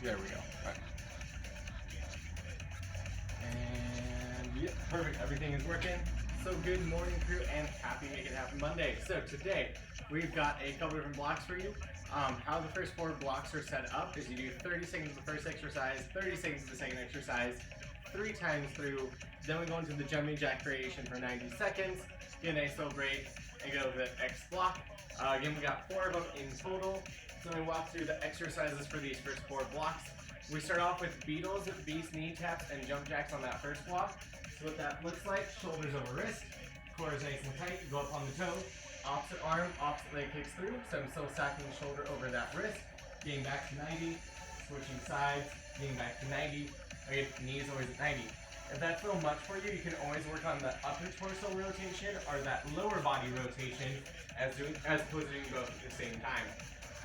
There we go. All right. And yep, perfect. Everything is working. So good morning, crew, and happy Make It Happen Monday. So today we've got a couple different blocks for you. How the first 4 blocks are set up is you do 30 seconds of the first exercise, 30 seconds of the second exercise, 3 times through. Then we go into the jumping jack variation for 90 seconds, get a nice little break, and go to the next block. Again, we got 4 of them in total. So we walk through the exercises for these first 4 blocks. We start off with Beetles, beast knee taps, and jump jacks on that first block. So what that looks like, shoulders over wrist, core is nice and tight, go up on the toe, opposite arm, opposite leg kicks through, so I'm still stacking the shoulder over that wrist, getting back to 90, switching sides, getting back to 90, again, knees always at 90. If that's a little much for you, you can always work on the upper torso rotation or that lower body rotation as opposed to doing both at the same time.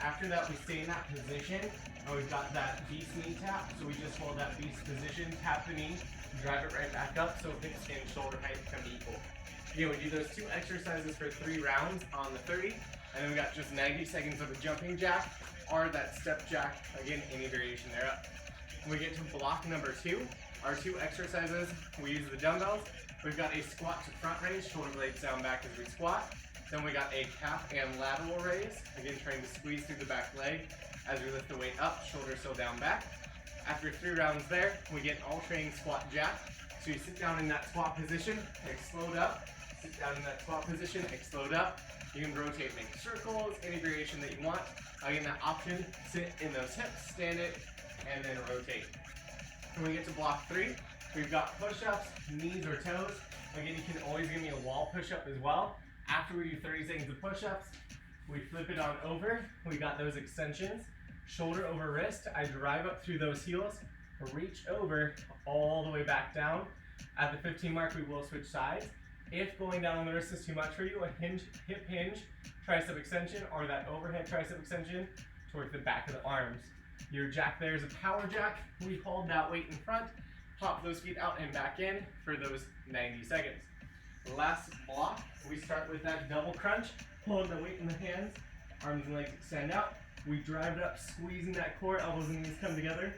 After that, we stay in that position, and we've got that beast knee tap, so we just hold that beast position, tap the knee, drive it right back up so hips and shoulder height become equal. Again, we do those 2 exercises for 3 rounds on the 30, and then we got just 90 seconds of a jumping jack or that step jack, again, any variation thereof. When we get to block number 2, our 2 exercises, we use the dumbbells. We've got a squat to front raise, shoulder blades down back as we squat. Then we got a calf and lateral raise, again trying to squeeze through the back leg as we lift the weight up, shoulders still down back. After 3 rounds there, we get an alternating squat jack. So you sit down in that squat position, explode up, sit down in that squat position, explode up. You can rotate, make circles, any variation that you want. Again, that option, sit in those hips, stand it, and then rotate. When we get to block 3, we've got push-ups, knees or toes. Again, you can always give me a wall push-up as well. After we do 30 seconds of push-ups, we flip it on over. We got those extensions, shoulder over wrist. I drive up through those heels, reach over all the way back down. At the 15 mark, we will switch sides. If going down on the wrist is too much for you, a hinge, hip hinge, tricep extension, or that overhead tricep extension towards the back of the arms. Your jack there is a power jack. We hold that weight in front, pop those feet out and back in for those 90 seconds. Last block, we start with that double crunch, hold the weight in the hands, arms and legs extend out. We drive it up, squeezing that core, elbows and knees come together,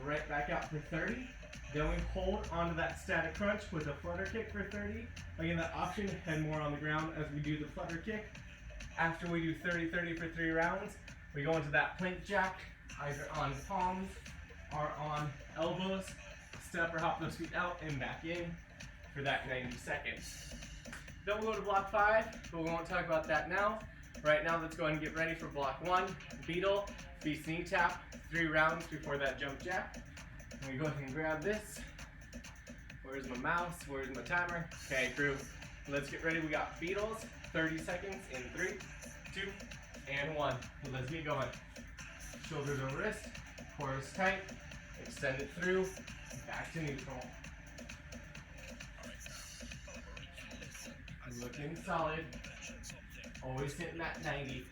right back out for 30. Then we hold onto that static crunch with a flutter kick for 30. Again, that option, head more on the ground as we do the flutter kick. After we do 30-30 for 3 rounds, we go into that plank jack, either on palms or on elbows. Step or hop those feet out and back in for that 90 seconds. Then we'll go to block 5, but we won't talk about that now. Right now, let's go ahead and get ready for block 1. Beetle, beast knee tap, 3 rounds before that jump jack. Let me go ahead and grab this. Where's my mouse? Where's my timer? Okay, crew, let's get ready. We got Beetles, 30 seconds in 3, 2, and 1. Let's get going. Shoulders over wrist, core is tight, extend it through, back to neutral. Looking solid, always hitting that 90.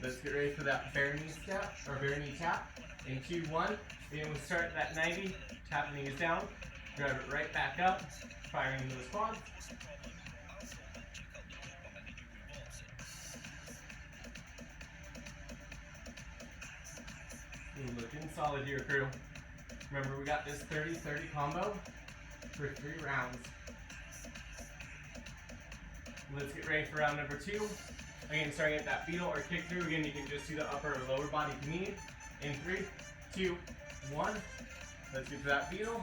Let's get ready for that bare knee step, or bare knee tap in 2, 1. Then we'll start at that 90, tap the knees down, drive it right back up, firing into the quads. Looking solid here, crew. Remember, we got this 30-30 combo for 3 rounds. Let's get ready for round number 2. Again, starting at that Beetle or kick through. Again, you can just do the upper or lower body if you need. In 3, 2, 1. Let's get to that Beetle.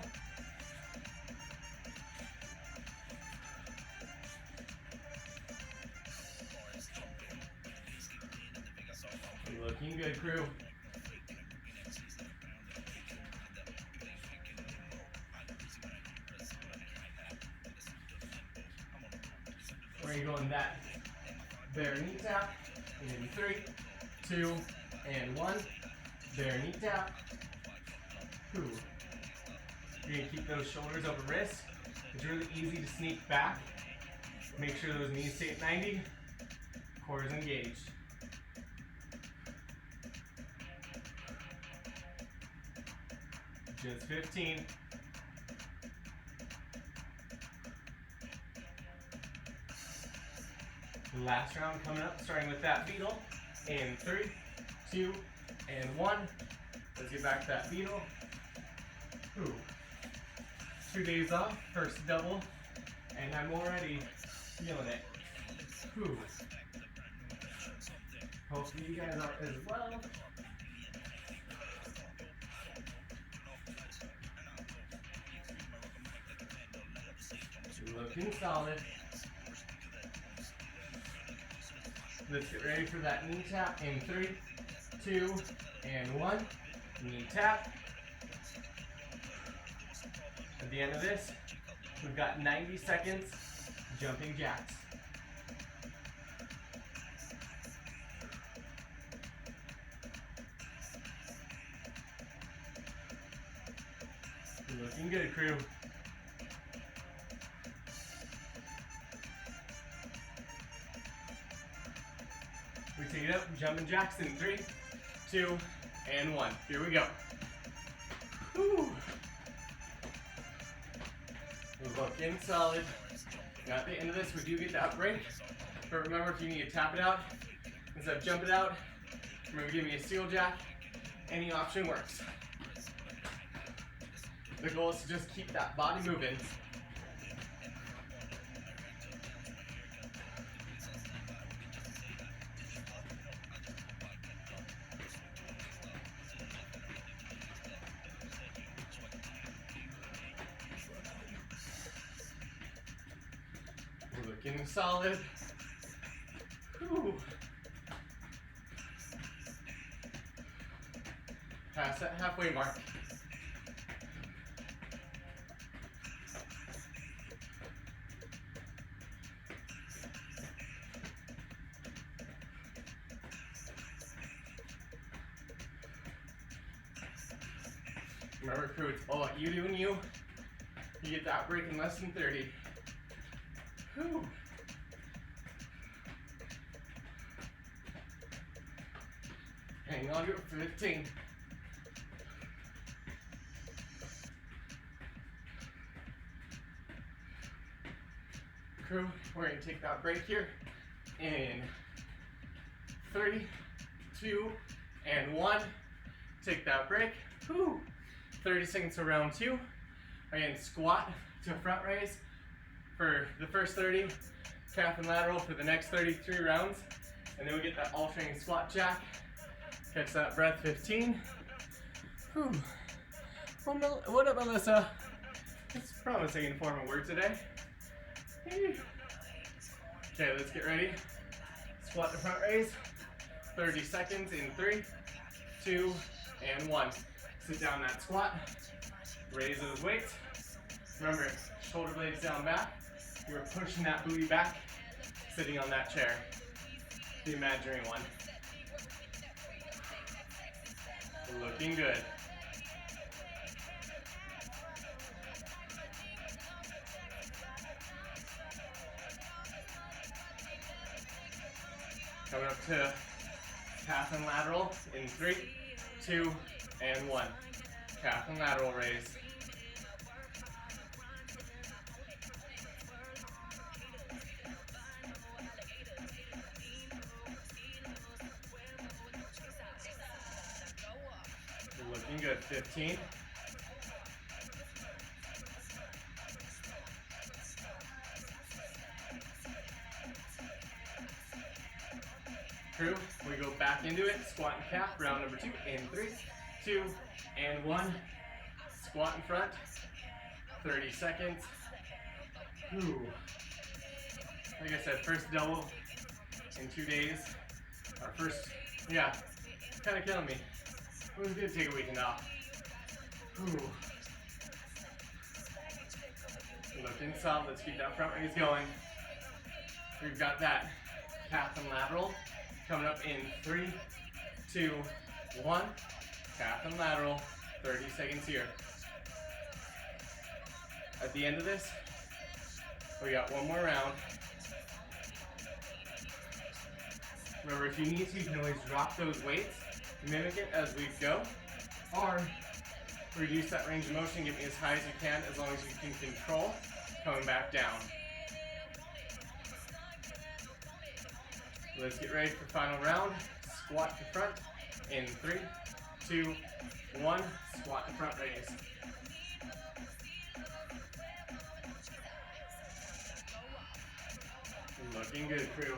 Looking good, crew. We're going to go in that bare knee tap in 3, 2, and 1. Bare knee tap. You're going to keep those shoulders over wrist. It's really easy to sneak back. Make sure those knees stay at 90. Core is engaged. Just 15. Last round coming up, starting with that Beetle. In 3, 2, and 1. Let's get back to that Beetle. Ooh. 2 days off, first double, and I'm already feeling it. Ooh. Hopefully you guys are as well. Looking solid. Let's get ready for that knee tap in 3, 2, and 1. Knee tap. At the end of this, we've got 90 seconds jumping jacks. Looking good, crew. We take it up, jumping jacks in 3, 2, and 1. Here we go. Whew. Looking solid. Now at the end of this, we do get that break. But remember, if you need to tap it out, instead of jump it out, remember, give me a seal jack. Any option works. The goal is to just keep that body moving. Looking solid. Whew. Past that halfway mark. Remember, crew, it's all about you doing you. You get that break in less than 30. Whew. Hang on to it for 15. Crew, we're going to take that break here in 3, 2, and 1. Take that break. Whew. 30 seconds to round 2. Again, squat to front raise for the first 30, calf and lateral for the next 33 rounds, and then we get that alternating squat jack. Catch that breath, 15. Whew. What up, Melissa? It's promising in form of word today. Okay, let's get ready. Squat to front raise, 30 seconds in 3, 2, and 1. Sit down that squat, raise those weights. Remember, shoulder blades down back. You're pushing that booty back, sitting on that chair. The imaginary one. Looking good. Coming up to calf and lateral in 3, 2, and 1. Calf and lateral raise. Looking good, 15. Crew, we go back into it, squat and calf, round number 2, in 3, 2, and 1. Squat in front, 30 seconds. Ooh. Like I said, first double in 2 days. Our first, yeah, kind of killing me. It was good to take a weekend off. Ooh. Looking solid, let's keep that front raise going. We've got that calf and lateral coming up in 3, 2, 1. Calf and lateral, 30 seconds here. At the end of this, we got one more round. Remember, if you need to, you can always drop those weights, mimic it as we go, or reduce that range of motion, get me as high as you can, as long as you can control coming back down. Let's get ready for final round. Squat to front in 3, 2, 1. Squat to front raise. Looking good, crew.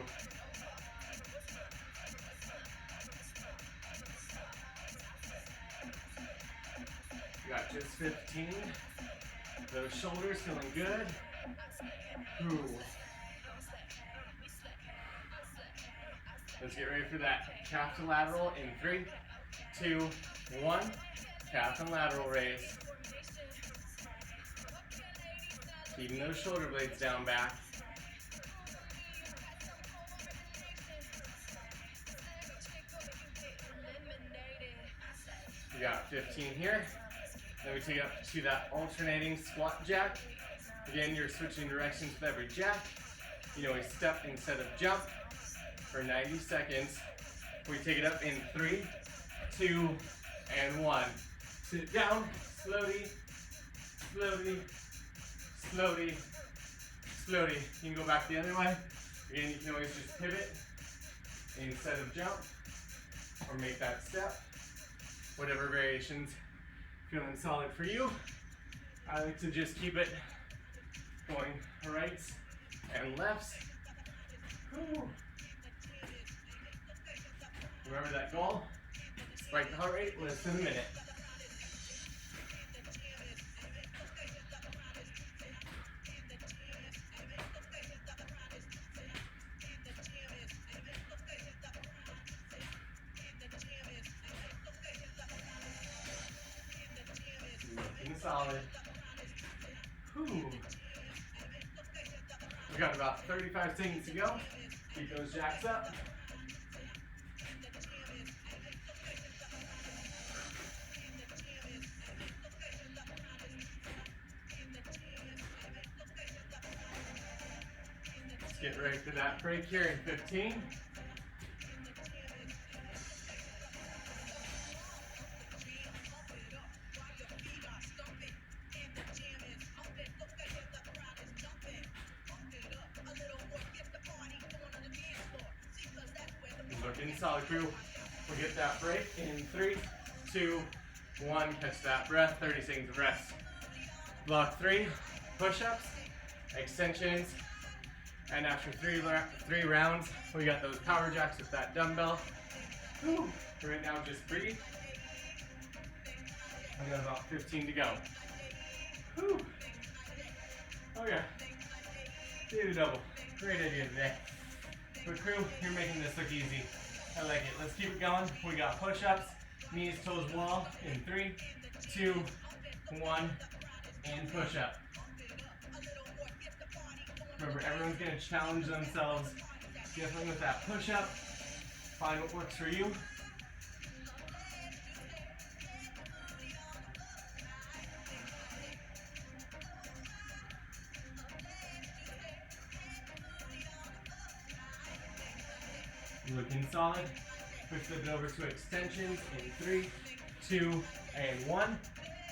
You got just 15. Those shoulders feeling good. Ooh. Let's get ready for that calf to lateral in 3, 2, 1. Calf and lateral raise. Keeping those shoulder blades down back. You got 15 here. Then we take it up to that alternating squat jack. Again, you're switching directions with every jack. You know, we step instead of jump for 90 seconds. We take it up in 3, 2, and 1. Sit down, slowly, slowly, slowly, slowly. You can go back the other way. Again, you can always just pivot instead of jump or make that step. Whatever variations feeling solid for you. I like to just keep it going rights and lefts. Whew. Remember that goal? Spike the heart rate less than a minute. Looking solid. Whew. We got about 35 seconds to go. Keep those jacks up. Let's get ready for that break here in 15. Looking solid, crew. We'll get that break in 3, 2, 1. Catch that breath. 30 seconds of rest. Block 3, push-ups, extensions, and after three rounds, we got those power jacks with that dumbbell. Whew. Right now, just breathe. I got about 15 to go. Whew. Oh yeah. Do the double. Great idea today. But crew, you're making this look easy. I like it. Let's keep it going. We got push-ups, knees, toes, wall in 3, 2, 1, and push up. Remember, everyone's gonna challenge themselves differently with that push-up. Find what works for you. Looking solid. We flip it over to extensions in 3, 2, and 1.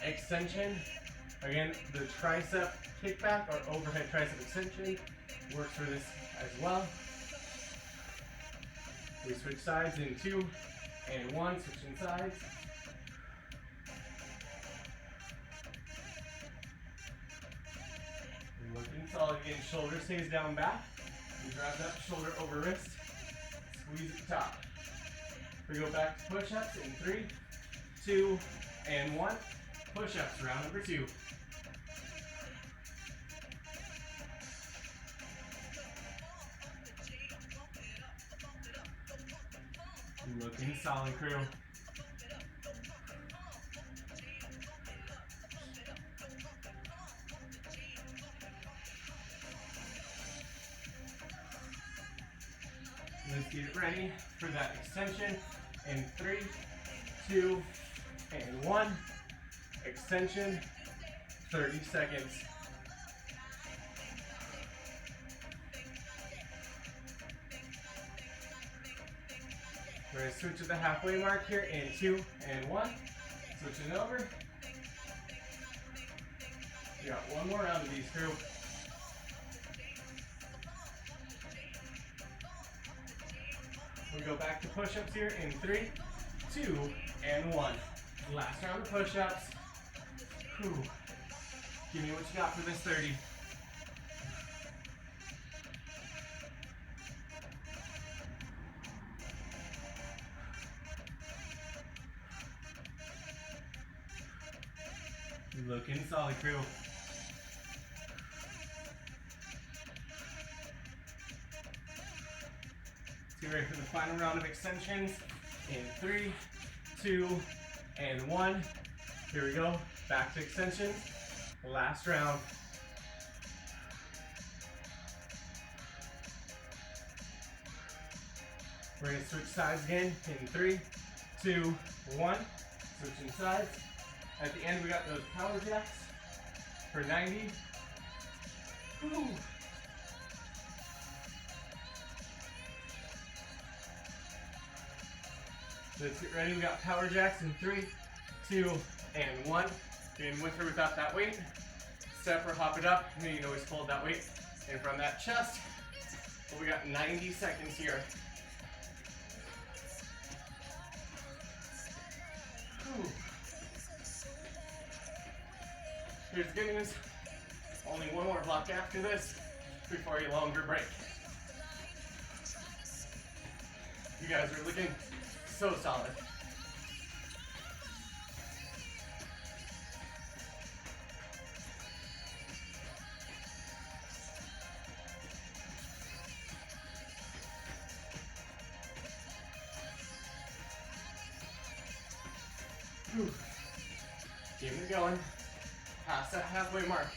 Extension. Again, the tricep kickback or overhead tricep extension works for this as well. We switch sides in 2 and 1, switching sides. Looking solid. Again, shoulder stays down back. You grab that shoulder over wrist. Squeeze at the top. We go back to push-ups in 3, 2, and 1. Push-ups, round number 2. Looking solid, crew. Let's get ready for that extension in 3, 2, and 1. Extension, 30 seconds. We're going to switch at the halfway mark here in 2 and 1. Switching over. We got one more round of these, crew. we go back to push-ups here in 3, 2, and 1. Last round of push-ups. Whew. Give me what you got for this 30. Looking solid, crew. Let's get ready for the final round of extensions in 3, 2, and 1. Here we go. Back to extensions. Last round. We're going to switch sides again in 3, 2, 1. Switching sides. At the end, we got those power jacks for 90. Whew. Let's get ready. We got power jacks in 3, 2, and 1. Doing with or without that weight. Step or hop it up. You can always hold that weight in front of that chest. But we got 90 seconds here. Whew. Here's the good news. Only one more block after this before a longer break. You guys are looking so solid. Whew. Keep it going. Past that halfway mark.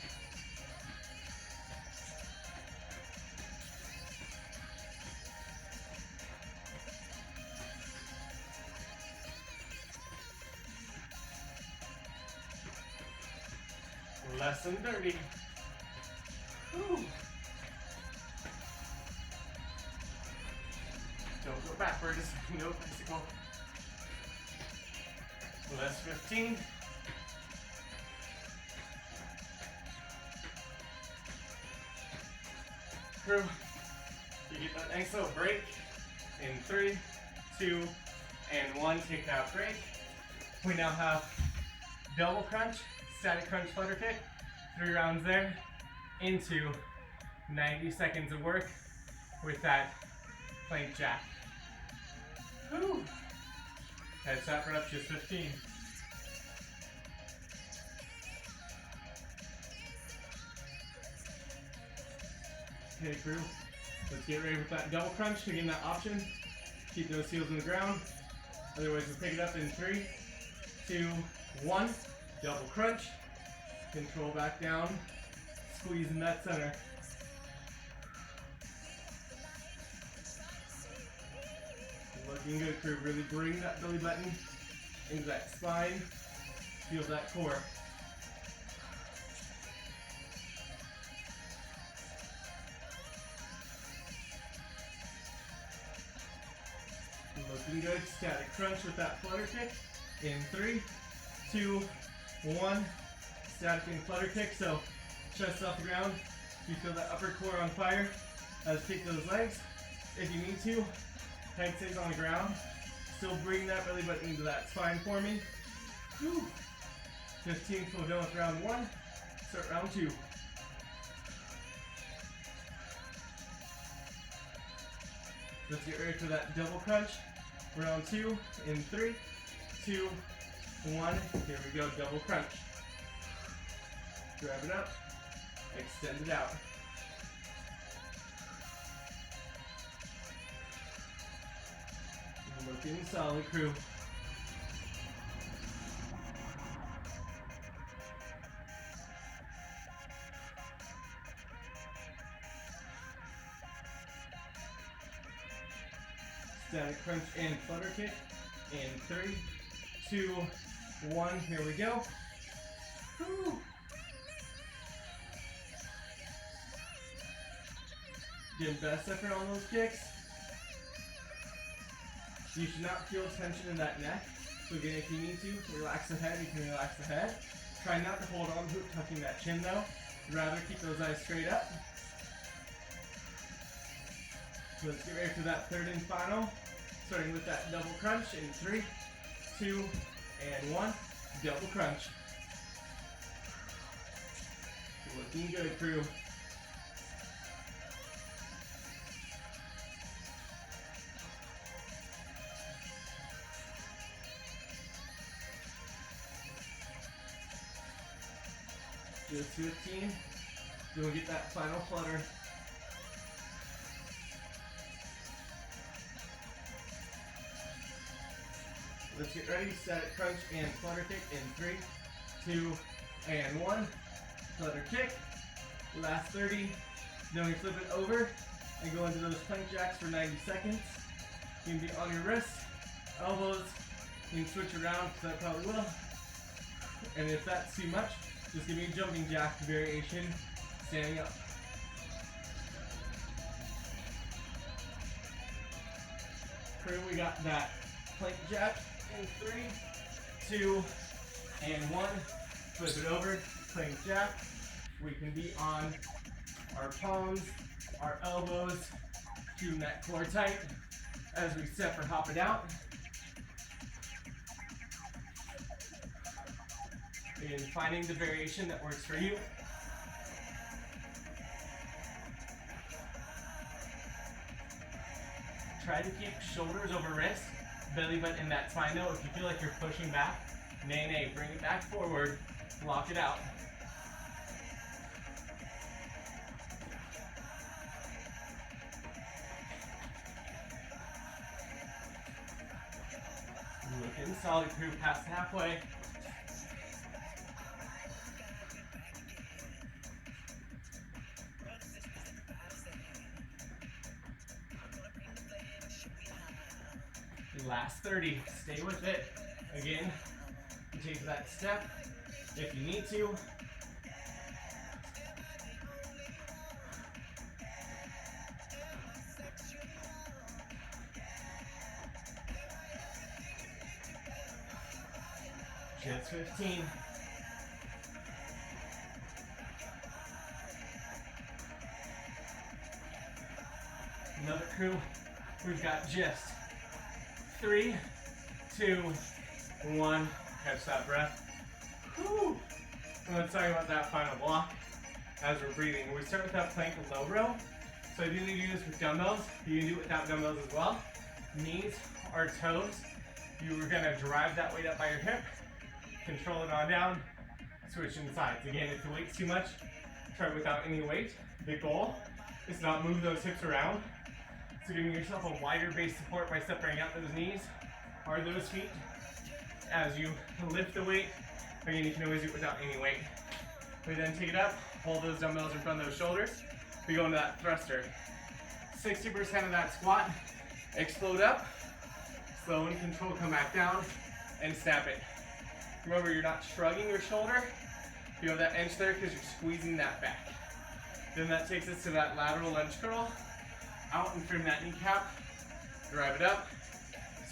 Less than 30. Whew. Don't go backwards. No bicycle. Less 15. Crew, you get that nice little break in 3, 2, and 1. Take that break. We now have double crunch, static crunch, flutter kick. 3 rounds there into 90 seconds of work with that plank jack. Whew. Head shot for up just 15. Okay, crew, let's get ready with that double crunch. Again, that option. Keep those heels in the ground. Otherwise, we'll pick it up in 3, 2, 1. Double crunch. Control back down. Squeeze in that center. Looking good, crew. Really bring that belly button into that spine. Feel that core. Looking good. Static crunch with that flutter kick. In 3, 2, 1. Static and flutter kick. So chest off the ground. You feel that upper core on fire. Let's kick those legs. If you need to, head stays on the ground. Still bring that belly button into that spine for me. Whew. 15 we're done with round 1. Start round 2. Let's get ready for that double crunch. Round 2 in 3, 2, 1. Here we go, double crunch. Grab it up, extend it out. Looking solid, crew. Static crunch and flutter kick in 3, 2, 1. Here we go. Woo. Give best effort on those kicks. You should not feel tension in that neck. So again, if you need to, relax the head, you can relax the head. Try not to hold on to it, tucking that chin though. Rather keep those eyes straight up. So let's get ready for that third and final. Starting with that double crunch in 3, 2, and 1. Double crunch. Looking good, crew. Just 15. You'll get that final flutter. Let's get ready. Static crunch and flutter kick in 3, 2, and 1. Flutter kick. Last 30. Then we flip it over and go into those plank jacks for 90 seconds. You can be on your wrists, elbows. You can switch around because I probably will. And if that's too much, just give me a jumping jack variation, standing up. Crew, we got that plank jack in 3, 2, and 1. Flip it over, plank jack. We can be on our palms, our elbows, keeping that core tight as we step or hop it out. And finding the variation that works for you. Try to keep shoulders over wrists, belly button in that spine though. If you feel like you're pushing back, nay, bring it back forward, lock it out. Looking solid, crew, past halfway. Last 30, stay with it. Again, you take that step if you need to. Just 15. Another crew, we've got just 3, 2, 1. Catch that breath. Whew. Let's talk about that final block as we're breathing. We start with that plank low row. So ideally you do this with dumbbells. You can do it without dumbbells as well. Knees or toes. You're gonna drive that weight up by your hip. Control it on down. Switching sides. Again, if the weight's too much, try it without any weight. The goal is not move those hips around. So giving yourself a wider base support by separating out those knees or those feet as you lift the weight. Again, you can always do it without any weight. We then take it up, hold those dumbbells in front of those shoulders. We go into that thruster. 60% of that squat, explode up, slow and control, come back down, and snap it. Remember, you're not shrugging your shoulder. You have that inch there because you're squeezing that back. Then that takes us to that lateral lunge curl. Out and from that kneecap, drive it up,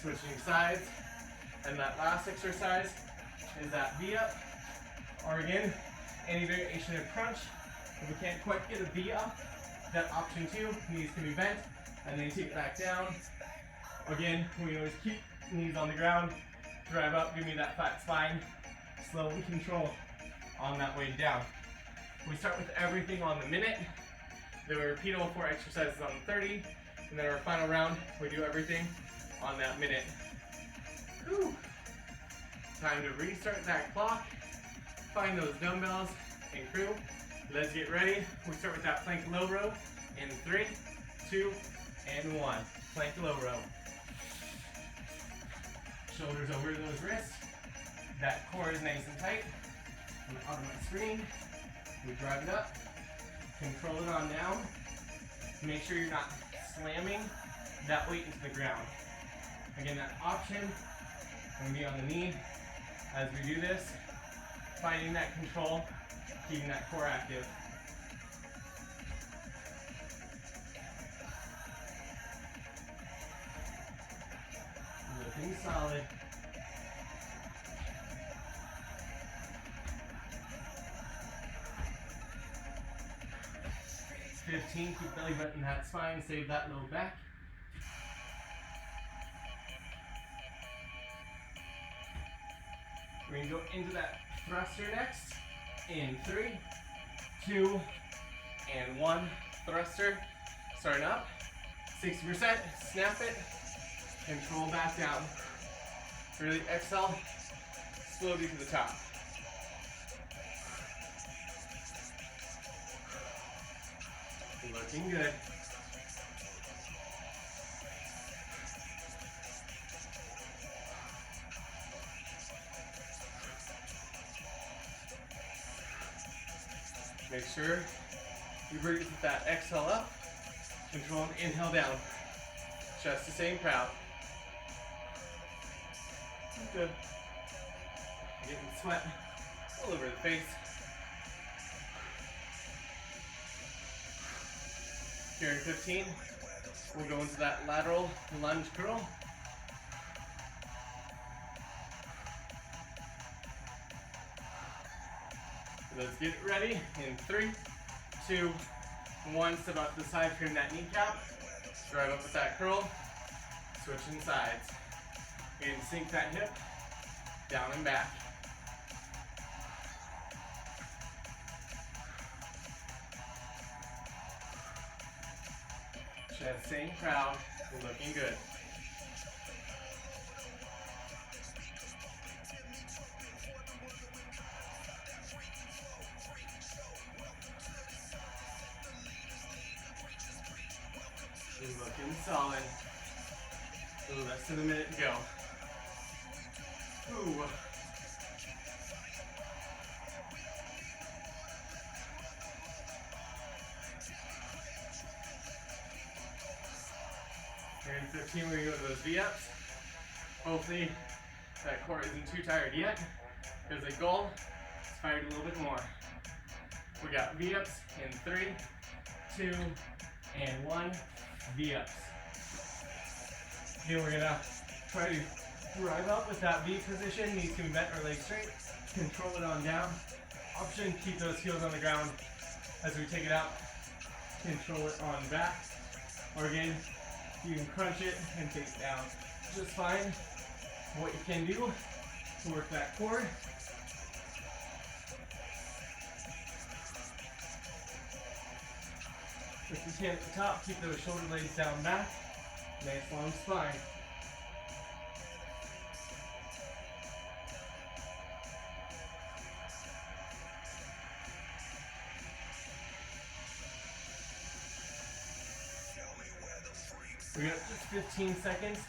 switching sides, and that last exercise is that V up, or again, any variation of crunch. If we can't quite get a V up, that option 2, knees can be bent, and then take it back down. Again, we can always keep knees on the ground, drive up, give me that flat spine, slow and control on that way down. We start with everything on the minute. Then we repeat all 4 exercises on the 30, and then our final round, we do everything on that minute. Whew. Time to restart that clock, find those dumbbells, and crew, let's get ready. We start with that plank low row in 3, 2, and 1. Plank low row. Shoulders over those wrists. That core is nice and tight. And on my screen, we drive it up. Control it on down. Make sure you're not slamming that weight into the ground. Again, that option, I'm going to be on the knee as we do this, finding that control, keeping that core active. Looking solid. Keep belly button that spine, save that low back. We're gonna go into that thruster next. In 3, 2, and 1. Thruster. Starting up. 60%. Snap it. Control back down. Really exhale. Slowly to the top. Looking good. Make sure you breathe with that exhale up. Control and inhale down. Chest is staying proud. Good. Getting sweat all over the face. Here in 15, we'll go into that lateral lunge curl. Let's get ready. In 3, 2, 1. Step out to the side, trim that kneecap. Drive up with that curl. Switching sides. And sink that hip down and back. Chest staying proud. We're looking good. Looking solid. Less than a minute to go. Ooh. Here in 15, we're going to go to those V-ups. Hopefully, that core isn't too tired yet, because the goal is fired a little bit more. We got V-ups in 3, 2, and 1. V-ups. Here we're gonna try to drive up with that V position. Knees can be bent or legs straight. Control it on down. Option, keep those heels on the ground as we take it out. Control it on back. Or again, you can crunch it and take it down just fine. What you can do to work that core. If you can at the top, keep those shoulder blades down back. Nice long spine. We got just 15 seconds.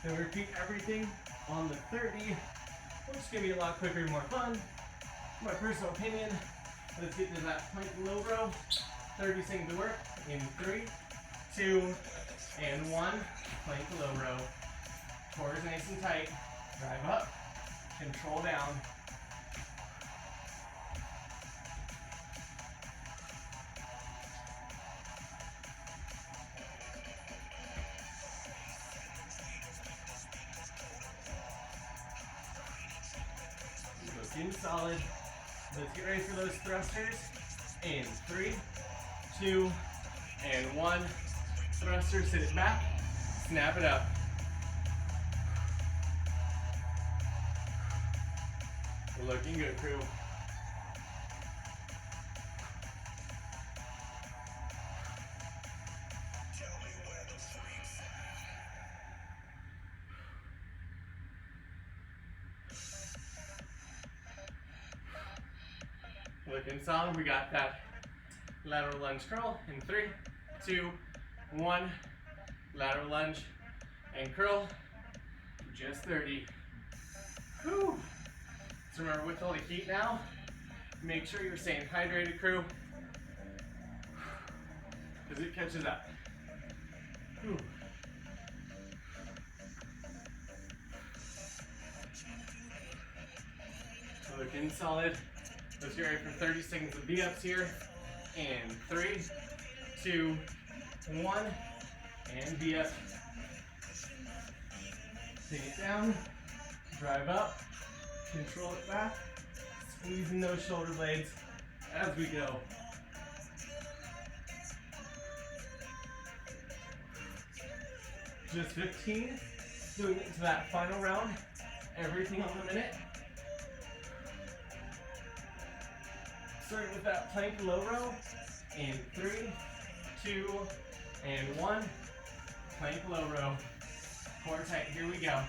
Then we repeat everything on the 30, which is going to be a lot quicker and more fun. My personal opinion, let's get to that plank low row. 30 seconds to work. In 3, 2, and 1. Plank low row. Core is nice and tight. Drive up. Control down. Looking solid. Let's get ready for those thrusters. In 3, 2, and 1. Thruster, sit it back, snap it up. We're looking good, crew. Looking solid. We got that lateral lunge curl in 3, 2, 1. Lateral lunge and curl. Just 30. Whew. So remember, with all the heat now, make sure you're staying hydrated, crew, because it catches up. Whew. Looking solid. Let's get ready for 30 seconds of V-ups here. And 3, 2, 1, and V-up. Take it down, drive up, control it back, squeezing those shoulder blades as we go. Just 15, doing it to that final round, everything on the minute. Starting with that plank low row. In 3, 2, and 1. Plank low row. Core tight, here we go.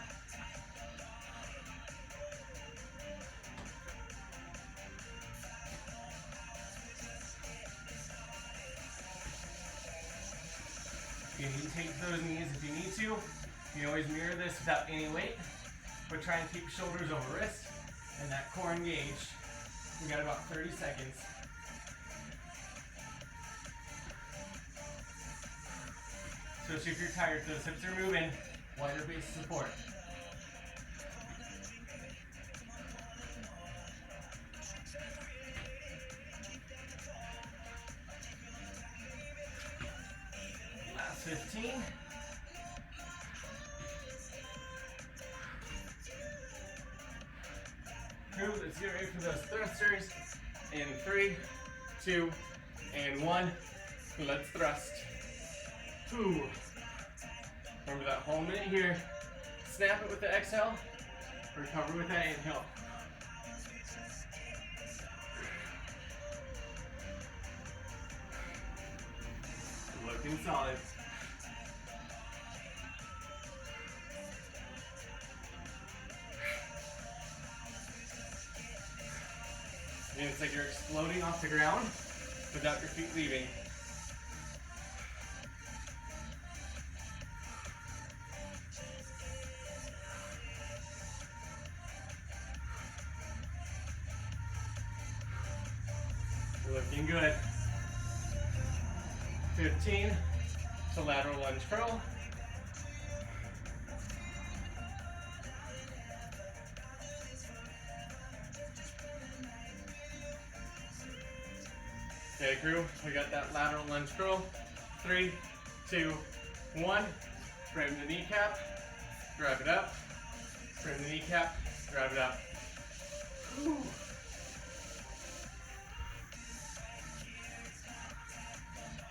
You need to take those knees if you need to. You can always mirror this without any weight, but try and keep shoulders over wrist and that core engaged. We got about 30 seconds. Especially if you're tired, those hips are moving. Wider base support. Last 15. Crew, let's get ready for those thrusters. In 3, 2, and 1. Let's thrust. Ooh. Remember that whole minute here. Snap it with the exhale. Recover with that inhale. Looking solid. And it's like you're exploding off the ground without your feet leaving. Looking good. 15 to lateral lunge curl. Okay, crew, we got that lateral lunge curl. 3, 2, 1. Frame the kneecap, drive it up. Frame the kneecap, drive it up. Whew.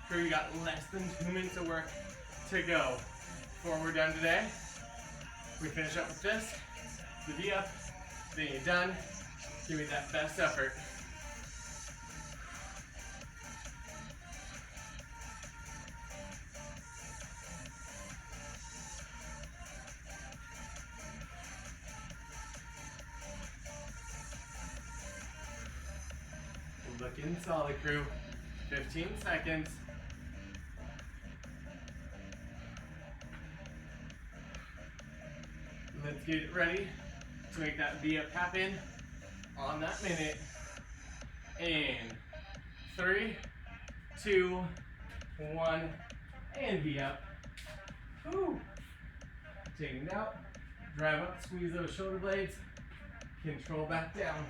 Crew, you got less than 2 minutes of work to go before we're done today. We finish up with this, the V up, then you're done. Give me that best effort. Looking solid, crew. 15 seconds. Let's get it ready to make that V up happen on that minute. And 3, 2, 1, and V up. Woo. Taking it out, drive up, squeeze those shoulder blades, control back down.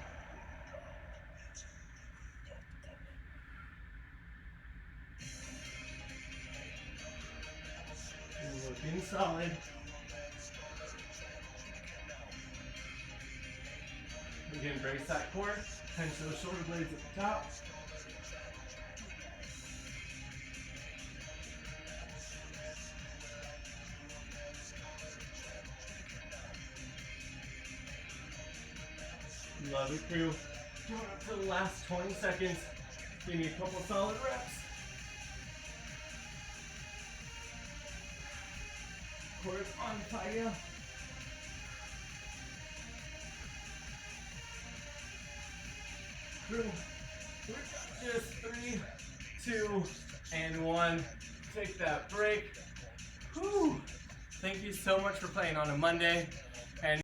Looking solid. Again, brace that core, pinch those shoulder blades at the top. Love it, crew. Going up to the last 20 seconds. Give me a couple solid reps. Core is on fire. Crew, we got just 3, 2, and 1. Take that break. Whew. Thank you so much for playing on a Monday.